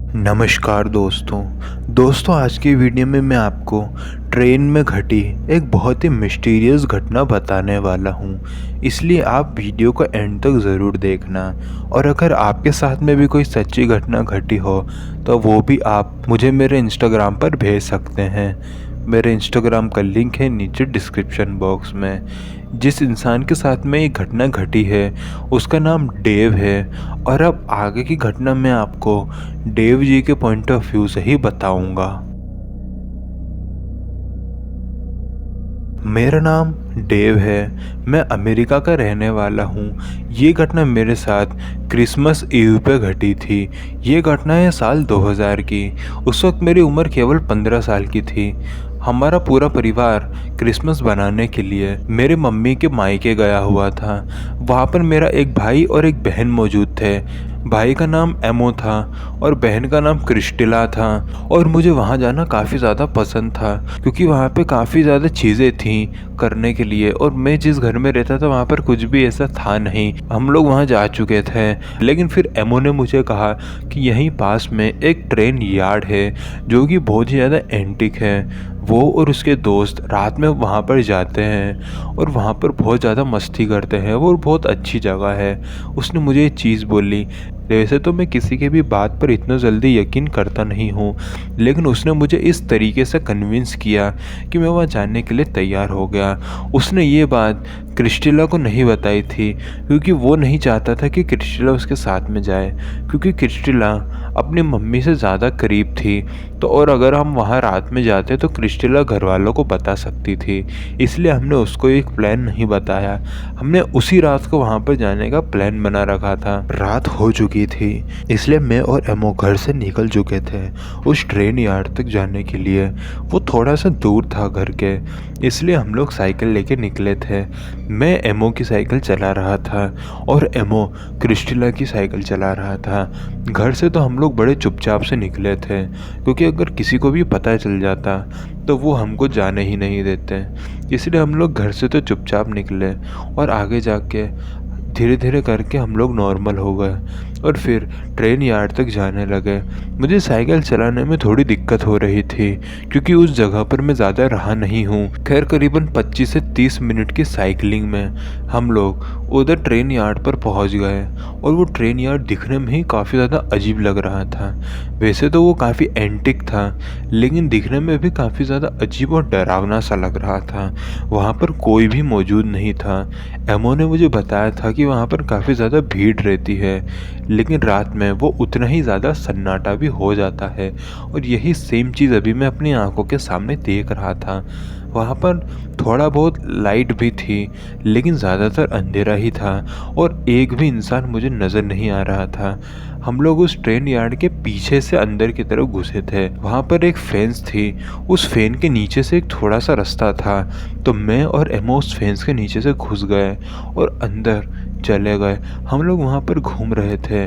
नमस्कार दोस्तों आज की वीडियो में मैं आपको ट्रेन में घटी एक बहुत ही मिस्टीरियस घटना बताने वाला हूँ। इसलिए आप वीडियो को एंड तक ज़रूर देखना, और अगर आपके साथ में भी कोई सच्ची घटना घटी हो तो वो भी आप मुझे मेरे इंस्टाग्राम पर भेज सकते हैं। मेरे इंस्टाग्राम का लिंक है नीचे डिस्क्रिप्शन बॉक्स में। जिस इंसान के साथ में ये घटना घटी है उसका नाम डेव है, और अब आगे की घटना मैं आपको डेव जी के पॉइंट ऑफ व्यू से ही बताऊंगा। मेरा नाम डेव है, मैं अमेरिका का रहने वाला हूँ। ये घटना मेरे साथ क्रिसमस ईव पे घटी थी। ये घटना है साल 2000 की। उस वक्त मेरी उम्र केवल 15 साल की थी। हमारा पूरा परिवार क्रिसमस बनाने के लिए मेरे मम्मी के मायके गया हुआ था। वहाँ पर मेरा एक भाई और एक बहन मौजूद थे। भाई का नाम एमो था और बहन का नाम क्रिस्टिला था। और मुझे वहाँ जाना काफ़ी ज़्यादा पसंद था क्योंकि वहाँ पे काफ़ी ज़्यादा चीज़ें थीं करने के लिए, और मैं जिस घर में रहता था वहाँ पर कुछ भी ऐसा था नहीं। हम लोग वहाँ जा चुके थे, लेकिन फिर एमो ने मुझे कहा कि यहीं पास में एक ट्रेन यार्ड है जो कि बहुत ही ज़्यादा एंटिक है। वो और उसके दोस्त रात में वहाँ पर जाते हैं और वहाँ पर बहुत ज़्यादा मस्ती करते हैं। वो बहुत अच्छी जगह है। उसने मुझे ये चीज़ बोली। वैसे तो मैं किसी की भी बात पर इतना जल्दी यकीन करता नहीं हूँ, लेकिन उसने मुझे इस तरीके से कन्विंस किया कि मैं वहाँ जाने के लिए तैयार हो गया। उसने ये बात क्रिस्टिला को नहीं बताई थी क्योंकि वो नहीं चाहता था कि क्रिस्टिला उसके साथ में जाए, क्योंकि क्रिस्टिला अपनी मम्मी से ज़्यादा करीब थी। तो और अगर हम वहाँ रात में जाते तो क्रिस्टिला घर वालों को बता सकती थी, इसलिए हमने उसको एक प्लान नहीं बताया। हमने उसी रात को वहाँ पर जाने का प्लान बना रखा था। रात हो चुकी थी, इसलिए मैं और एमो घर से निकल चुके थे उस ट्रेन यार्ड तक जाने के लिए। वो थोड़ा सा दूर था घर के, इसलिए हम लोग साइकिल लेके निकले थे। मैं एमो की साइकिल चला रहा था और एमो क्रिस्टिला की साइकिल चला रहा था। घर से तो हम लोग बड़े चुपचाप से निकले थे क्योंकि अगर किसी को भी पता चल जाता तो वो हमको जाने ही नहीं देते। इसलिए हम लोग घर से तो चुपचाप निकले और आगे जाके धीरे धीरे करके हम लोग नॉर्मल हो गए और फिर ट्रेन यार्ड तक जाने लगे। मुझे साइकिल चलाने में थोड़ी दिक्कत हो रही थी क्योंकि उस जगह पर मैं ज़्यादा रहा नहीं हूँ। खैर करीबन 25 से 30 मिनट की साइकिलिंग में हम लोग उधर ट्रेन यार्ड पर पहुँच गए, और वो ट्रेन यार्ड दिखने में ही काफ़ी ज़्यादा अजीब लग रहा था। वैसे तो वो काफ़ी एंटिक था, लेकिन दिखने में भी काफ़ी ज़्यादा अजीब और डरावना सा लग रहा था। वहाँ पर कोई भी मौजूद नहीं था। एमो ने मुझे बताया था कि वहाँ पर काफ़ी ज़्यादा भीड़ रहती है, लेकिन रात में वो उतना ही ज़्यादा सन्नाटा भी हो जाता है। और यही सेम चीज़ अभी मैं अपनी आंखों के सामने देख रहा था। वहाँ पर थोड़ा बहुत लाइट भी थी, लेकिन ज़्यादातर अंधेरा ही था और एक भी इंसान मुझे नज़र नहीं आ रहा था। हम लोग उस ट्रेन यार्ड के पीछे से अंदर की तरफ घुसे थे। वहाँ पर एक फेंस थी, उस फेन के नीचे से एक थोड़ा सा रास्ता था। तो मैं और एमो उस फेंस के नीचे से घुस गए और अंदर चले गए। हम लोग वहाँ पर घूम रहे थे।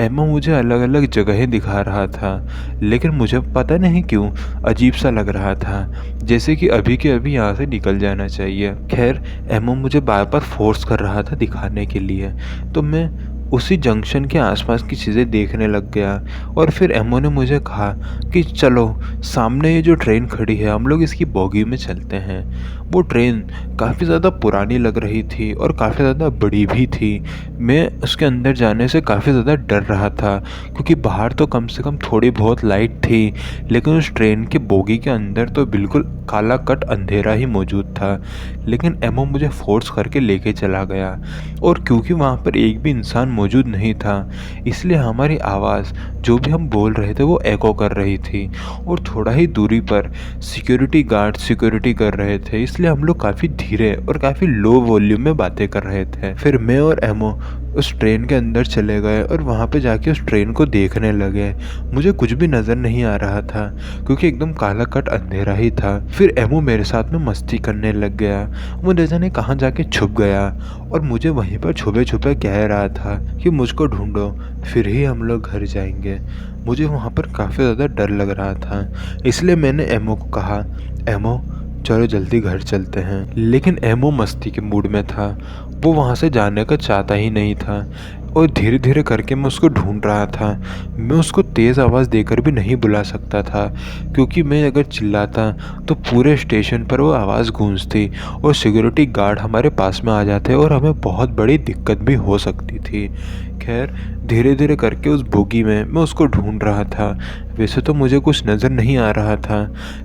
एमो मुझे अलग अलग जगहें दिखा रहा था, लेकिन मुझे पता नहीं क्यों अजीब सा लग रहा था, जैसे कि अभी के अभी यहाँ से निकल जाना चाहिए। खैर एमो मुझे बार बार फोर्स कर रहा था दिखाने के लिए, तो मैं उसी जंक्शन के आसपास की चीज़ें देखने लग गया। और फिर एमो ने मुझे कहा कि चलो सामने ये जो ट्रेन खड़ी है हम लोग इसकी बोगी में चलते हैं। वो ट्रेन काफ़ी ज़्यादा पुरानी लग रही थी और काफ़ी ज़्यादा बड़ी भी थी। मैं उसके अंदर जाने से काफ़ी ज़्यादा डर रहा था क्योंकि बाहर तो कम से कम थोड़ी बहुत लाइट थी, लेकिन उस ट्रेन के बोगी के अंदर तो बिल्कुल काला कट अंधेरा ही मौजूद था। लेकिन एमो मुझे फोर्स करके लेके चला गया, और क्योंकि वहाँ पर एक भी इंसान मौजूद नहीं था इसलिए हमारी आवाज़ जो भी हम बोल रहे थे वो एको कर रही थी। और थोड़ा ही दूरी पर सिक्योरिटी गार्ड सिक्योरिटी कर रहे थे, इसलिए हम लोग काफ़ी धीरे और काफ़ी लो वॉल्यूम में बातें कर रहे थे। फिर मैं और एमो उस ट्रेन के अंदर चले गए और वहाँ पे जाके उस ट्रेन को देखने लगे। मुझे कुछ भी नज़र नहीं आ रहा था क्योंकि एकदम काला कट अंधेरा ही था। फिर एमो मेरे साथ में मस्ती करने लग गया। वो न जाने कहाँ जाके छुप गया और मुझे वहीं पर छुपे छुपे कह रहा था कि मुझको ढूंढो, फिर ही हम लोग घर जाएंगे। मुझे वहाँ पर काफ़ी ज़्यादा डर लग रहा था, इसलिए मैंने एमो को कहा, एमो चलो जल्दी घर चलते हैं। लेकिन एमो मस्ती के मूड में था, वो वहाँ से जाने का चाहता ही नहीं था। और धीरे धीरे करके मैं उसको ढूंढ रहा था। मैं उसको तेज़ आवाज़ देकर भी नहीं बुला सकता था, क्योंकि मैं अगर चिल्लाता तो पूरे स्टेशन पर वो आवाज़ गूंजती और सिक्योरिटी गार्ड हमारे पास में आ जाते और हमें बहुत बड़ी दिक्कत भी हो सकती थी। खैर, धीरे धीरे करके उस बोगी में मैं उसको ढूंढ रहा था। वैसे तो मुझे कुछ नज़र नहीं आ रहा था,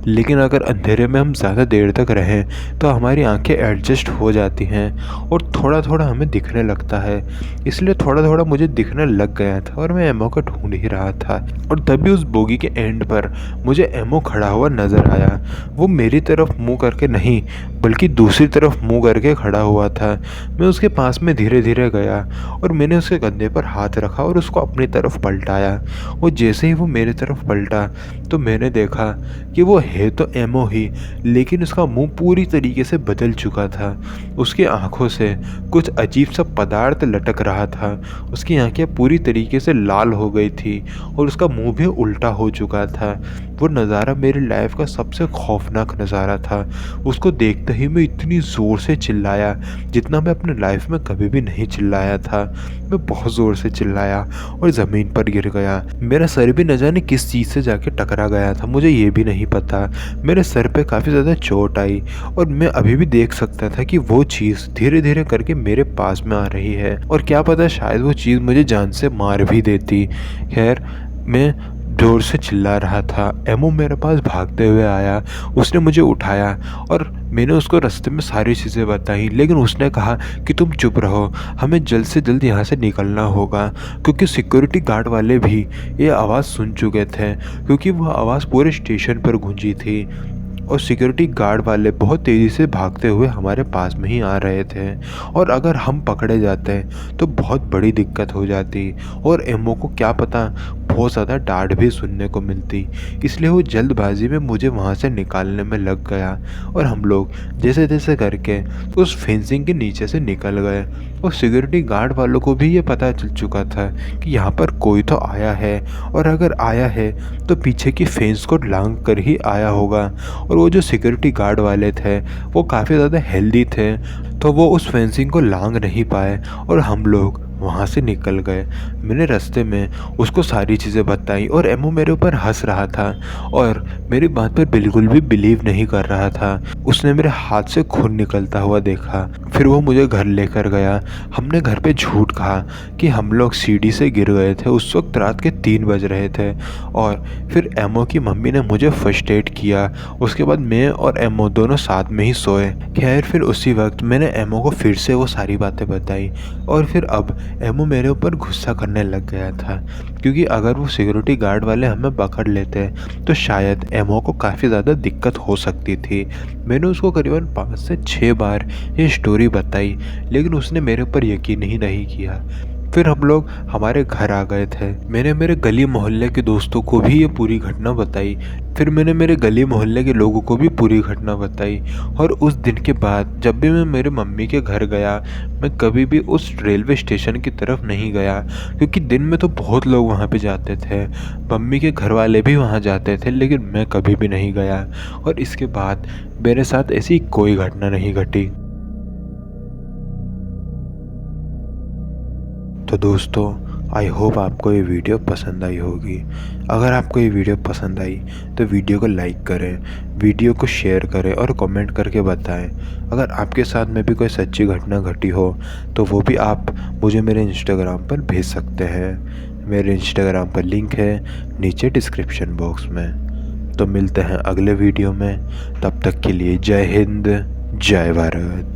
लेकिन अगर अंधेरे में हम ज़्यादा देर तक रहें तो हमारी आंखें एडजस्ट हो जाती हैं और थोड़ा थोड़ा हमें दिखने लगता है। इसलिए थोड़ा थोड़ा मुझे दिखने लग गया था और मैं एमओ को ढूंढ ही रहा था। और तभी उस बोगी के एंड पर मुझे एमओ खड़ा हुआ नज़र आया। वो मेरी तरफ मुँह करके नहीं, बल्कि दूसरी तरफ मुँह करके खड़ा हुआ था। मैं उसके पास में धीरे धीरे गया और मैंने उसके कंधे पर हाथ रखा और उसको अपनी तरफ पलटाया। और जैसे ही वो मेरी तरफ पलटा तो मैंने देखा कि वो है तो एमओ ही, लेकिन उसका मुंह पूरी तरीके से बदल चुका था। उसकी आंखों से कुछ अजीब सा पदार्थ लटक रहा था। उसकी आंखें पूरी तरीके से लाल हो गई थी और उसका मुंह भी उल्टा हो चुका था। वो नज़ारा मेरी लाइफ का सबसे खौफनाक नज़ारा था। उसको देखते ही मैं इतनी ज़ोर से चिल्लाया जितना मैं अपने लाइफ में कभी भी नहीं चिल्लाया था। मैं बहुत ज़ोर से चिल्लाया और ज़मीन पर गिर गया। मेरा सर भी न जाने किस चीज़ से जाके टकरा गया था, मुझे ये भी नहीं पता। मेरे सर पे काफ़ी ज़्यादा चोट आई और मैं अभी भी देख सकता था कि वो चीज़ धीरे धीरे करके मेरे पास में आ रही है और क्या पता शायद वो चीज़ मुझे जान से मार भी देती। खैर, मैं जोर से चिल्ला रहा था। एमओ मेरे पास भागते हुए आया, उसने मुझे उठाया और मैंने उसको रास्ते में सारी चीज़ें बताई, लेकिन उसने कहा कि तुम चुप रहो, हमें जल्द से जल्द यहाँ से निकलना होगा। क्योंकि सिक्योरिटी गार्ड वाले भी ये आवाज़ सुन चुके थे, क्योंकि वह आवाज़ पूरे स्टेशन पर गूंजी थी और सिक्योरिटी गार्ड वाले बहुत तेज़ी से भागते हुए हमारे पास में ही आ रहे थे। और अगर हम पकड़े जाते तो बहुत बड़ी दिक्कत हो जाती और एमओ को क्या पता बहुत ज़्यादा डांट भी सुनने को मिलती। इसलिए वो जल्दबाजी में मुझे वहाँ से निकालने में लग गया और हम लोग जैसे तैसे करके उस फेंसिंग के नीचे से निकल गए। और सिक्योरिटी गार्ड वालों को भी ये पता चल चुका था कि यहाँ पर कोई तो आया है, और अगर आया है तो पीछे की फेंस को लांघ कर ही आया होगा। और वो जो सिक्योरिटी गार्ड वाले थे वो काफ़ी ज़्यादा हेल्दी थे, तो वो उस फेंसिंग को लांघ नहीं पाए और हम लोग वहाँ से निकल गए। मैंने रास्ते में उसको सारी चीज़ें बताई और एमओ मेरे ऊपर हंस रहा था और मेरी बात पर बिल्कुल भी बिलीव नहीं कर रहा था। उसने मेरे हाथ से खून निकलता हुआ देखा। फिर वो मुझे घर लेकर गया। हमने घर पे झूठ कहा कि हम लोग सीढ़ी से गिर गए थे। उस वक्त रात के 3 बज रहे थे और फिर एमओ की मम्मी ने मुझे फर्स्ट एड किया। उसके बाद मैं और एमओ दोनों साथ में ही सोए। खैर, फिर उसी वक्त मैंने एमओ को फिर से वो सारी बातें बताई और फिर अब एमओ मेरे ऊपर गुस्सा करने लग गया था, क्योंकि अगर वो सिक्योरिटी गार्ड वाले हमें पकड़ लेते तो शायद एमओ को काफ़ी ज़्यादा दिक्कत हो सकती थी। मैंने उसको करीबन 5 से 6 बार ये स्टोरी बताई, लेकिन उसने मेरे ऊपर यकीन ही नहीं किया। फिर हम लोग हमारे घर आ गए थे। मैंने मेरे गली मोहल्ले के दोस्तों को भी ये पूरी घटना बताई। फिर मैंने मेरे गली मोहल्ले के लोगों को भी पूरी घटना बताई। और उस दिन के बाद जब भी मैं मेरे मम्मी के घर गया, मैं कभी भी उस रेलवे स्टेशन की तरफ नहीं गया, क्योंकि दिन में तो बहुत लोग वहाँ पे जाते थे, मम्मी के घर वाले भी वहाँ जाते थे, लेकिन मैं कभी भी नहीं गया। और इसके बाद मेरे साथ ऐसी कोई घटना नहीं घटी। तो दोस्तों, आई होप आपको ये वीडियो पसंद आई होगी। अगर आपको ये वीडियो पसंद आई तो वीडियो को लाइक करें, वीडियो को शेयर करें और कमेंट करके बताएं। अगर आपके साथ में भी कोई सच्ची घटना घटी हो तो वो भी आप मुझे मेरे इंस्टाग्राम पर भेज सकते हैं। मेरे इंस्टाग्राम पर लिंक है नीचे डिस्क्रिप्शन बॉक्स में। तो मिलते हैं अगले वीडियो में, तब तक के लिए जय हिंद, जय भारत।